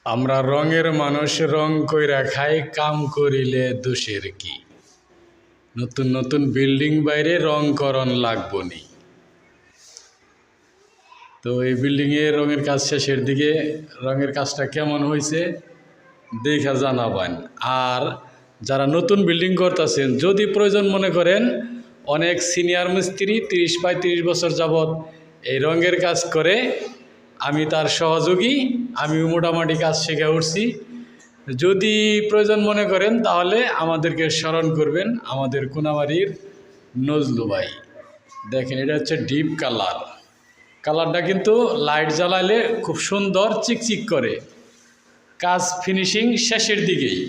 আমরা রঙের মানুষ, রং কইরা খাই, কাম করিলে দোষের কি। নতুন নতুন বিল্ডিং বাইরে রং করণ লাগবনি। তো এই বিল্ডিংয়ের রঙের কাজ শেষের দিকে, রঙের কাজটা কেমন হয়েছে দেখা জানাবেন। আর যারা নতুন বিল্ডিং করতেছেন, যদি প্রয়োজন মনে করেন, অনেক সিনিয়র মিস্ত্রি 30-35 বছর যাবৎ এই রঙের কাজ করে, আমি তার সহযোগী, আমিও মোটামুটি কাজ শিখে উঠছি। যদি প্রয়োজন মনে করেন তাহলে আমাদেরকে স্মরণ করবেন, আমাদের কোনাবাড়ির নজলু ভাই। দেখেন, এটা হচ্ছে ডিপ কালার। কালারটা কিন্তু লাইট জ্বালালে খুব সুন্দর চিকচিক করে। কাজ ফিনিশিং শেষের দিকেই,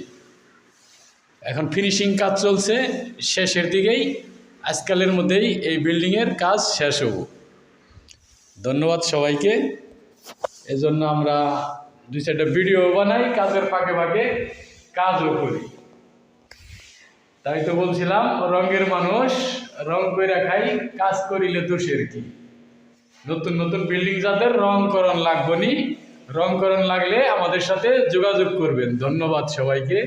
এখন ফিনিশিং কাজ চলছে, শেষের দিকেই, আজকালের মধ্যেই এই বিল্ডিংয়ের কাজ শেষ হব। ধন্যবাদ সবাইকে। এজন্য আমরা 2-4টা ভিডিও বানাই, কাজের ফাঁকে ফাঁকে কাজও করি। তাই তো বলছিলাম, রঙের মানুষ, রং কইরা খাই, কাজ করিলে দোষের কি। নতুন নতুন বিল্ডিং যাদের রংকরণ লাগবনি, রংকরণ লাগলে আমাদের সাথে যোগাযোগ করবেন। ধন্যবাদ সবাইকে।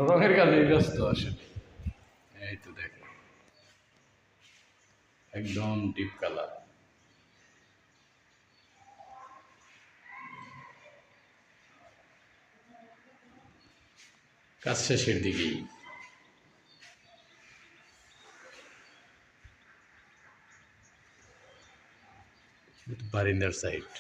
রঙের কাজে ব্যস্ত আসলে। এই তো দেখো, একদম ডিপ কালার। কাজ শেষের দিকেই। বারিন্দার সাইড।